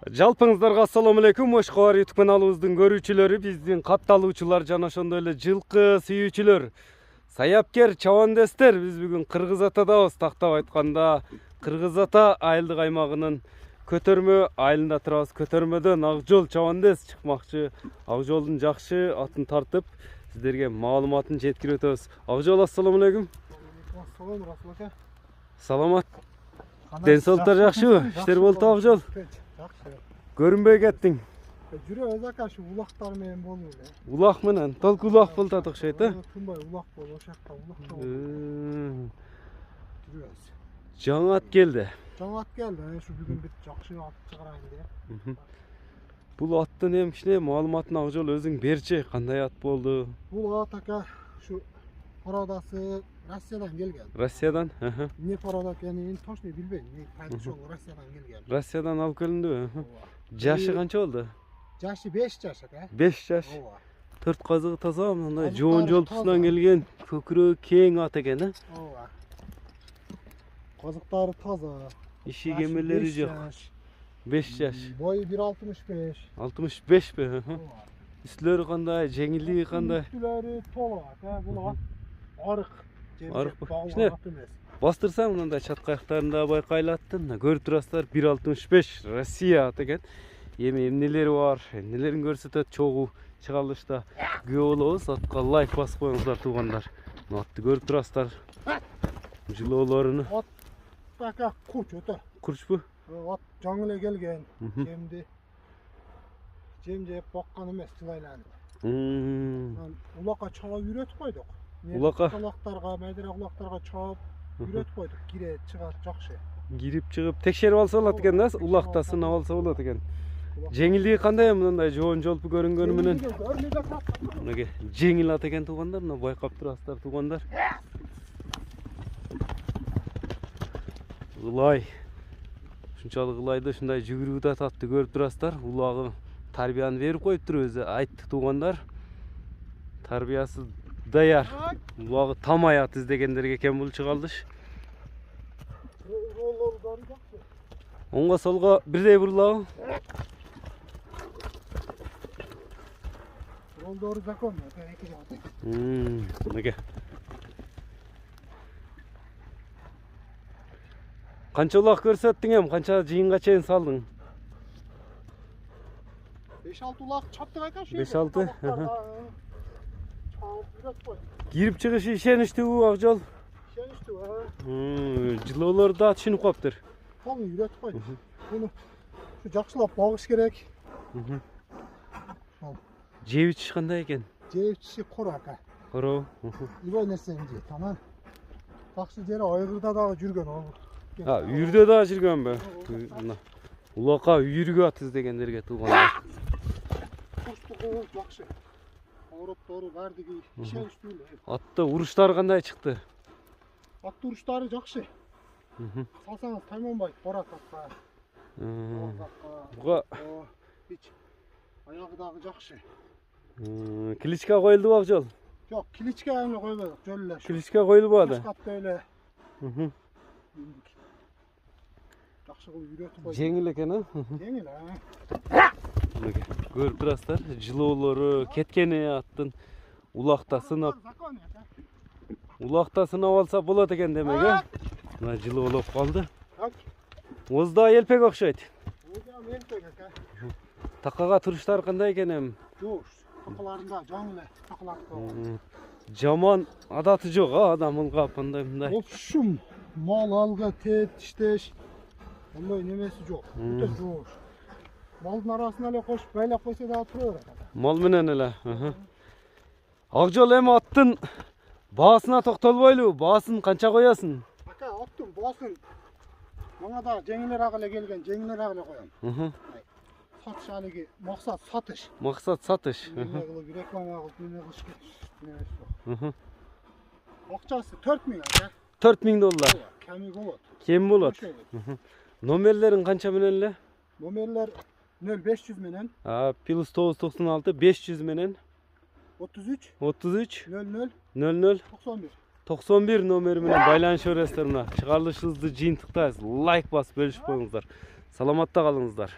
Жалпыңыздарга assalamu alaikum. Oşqovar YouTube kanalыбыздын көрүүчүлөрү, биздин катталуучулар жана ошондой эле жылкы сүйүүчүлөр, саяпкер чабандестер, биз бүгүн Кыргыз Атадабыз. Тактап айтканда, Кыргыз Ата айылдык аймагынын көтөрмө айылында турабыз. Көтөрмөдөн Акжол чабандес чыкмакчы. Акжолдун жакшы атын тартып, сиздерге маалыматын жеткирип өтөбүз. Акжол, assalamu alaikum. Assalamu Расул ака. Саламат. Ден соолуктар жакшыбы? Иштер болду Акжол? Жакшы. Көрүнбөй кеттиң. Жүрөбүз ака, ушу улактар менен болду эле. Улак менен, толку улак болду окшойт, э? Тынбай улак болду, ошол жакта улак болду. Жүрөбүз. Жаңы ат келди. Жаңы ат келди, ушу бүгүн бит жакшы ат чыгарайын деп. Бул аттын эми кичине маалыматын Акжол өзүң берчи, кандай ат болду? Бул ат ака, ушу породасы Россиядан келген. Россиядан? Не порода экенин точно билбейм. Ошол Россиядан келген. Россиядан алып келиндиби? Жашы канча болду? Жашы 5 жаш ака. 5 жаш. Ооба. Төрт казыгы таза, мындай жоон жолпусунан келген, көкүрөгү кең ат экен, э? Ооба. Казыктары таза. Иши кемелери жок. 5 жаш. Бою 1.65. 65 бе? Үстүлөрү кандай, жеңилдиги кандай? Үстүлөрү толук ат, бул ат арык. Арык. Кичине бастырсаң мындай чатка аяктарында байкайлаттын. Көрүп турасыздар, 1.65 Россия ат экен. Эми эмнелери бар, эмнелерин көрсөтөт, чогуу чыгарылышта күбө болобуз. Атка лайк басып коюңуздар туугандар. Атты көрүп турасыздар. Жылоолорун. Ат ака курч өтө. Курчпу? Ат жаңы эле келген. Жем жеп баккан эмес, жылайланып. Улакка чаап үйрөтүп койдук. Улактарга, майдыраак улактарга чаап үйрөтүп койдук. Кирет, чыгат, жакшы. Кирип чыгып текшерип алса болот экен да, улакта сынап алса болот экен. Жеңилдиги кандай мындай жоон жолпу көрүнгөнү менен? Мынеге жеңил ат экен туугандар, мына байкап турасыздар туугандар. Ылай. Ушунчалык ылайды, ушундай жүгүрүп да татты көрүп турасыздар. Улагы тарбияны берип коюптур, өзү айтты туугандар. Тарбиясы даяр. Улагы тамай ат издегендерге экен бул чыгалыш. Оңго солго бирдей бурулабы? Ролдору закон, эки жакта. Мынеге. Канча улак көрсөттүң эми? Канча жыйынга чейин салдың? 5-6 улак чаптык ака шу. 5-6. Кирип чыгышы ишеничтүүбү Акжол? Ишеничтүү. Жылоолор да түшүнүп калыптыр. Полный үйрөтүп койду. Буну ушу жакшылап багыш керек. Жеп ичиш кандай экен? Жеп ичиши кора ака. Кора. Илой нерсени жейт. Анан жакшы жери айгырда дагы жүргөн ол. Үйүрдө да жүргөнбү? Мына улакка үйүргө ат издегендерге туугандар. Курстугу жакшы. Ороптору бардыгы ишеничтүү эле. Атты уруштары кандай чыкты? Атты уруштары жакшы. Салсаңыз тайманбайт, кора атка. Буга аягы дагы жакшы. Кличка коюлдубу Акжол? Жок, кличка эмне койбодук, жөн эле. Кличка коюлбады. Катта эле. Жакшы кылып үйрөтүп койду. Жеңил экен, а? Жеңил, Көрүп турасыздар, жылоолору кеткени аттын улакта сынап. Улакта сынап алса болот экен демек, э? Мына жылоолоп калды. Озда элпек окшойт. Озда элпек ака. Такага туруштар кандай экен эми? Жок, такаларында жаңы эле такалар. Жаман адаты жок, а адам ылгап мындай. Ошум мал алга тет иштеш. Ондай немеси жок. Өтө жоош. Малдын арасына эле кошуп байлап койсо дагы тура берет. Мал менен эле. Акжол, эми аттын баасына токтолбойлу. Баасын канча коясың? Ака, аттын баасын мага да жеңилирээк эле келген, жеңилирээк эле коем. Сатыш алыгы, максат сатыш. Максат сатыш. Реклама кылып, неме кылыш керек. Акчасы 4000 ака. 4000 доллар. Кеми болот. Кем болот. Номерлерин канча менен эле? Номерлер 0500 менен. Плюс 996 500 менен 33 00 91 91 номери менен байланышып бересиздер. Мына чыгарылышыбызды жыйынтыктайбыз. Лайк басып бөлүшүп коюңуздар. Саламатта калыңыздар.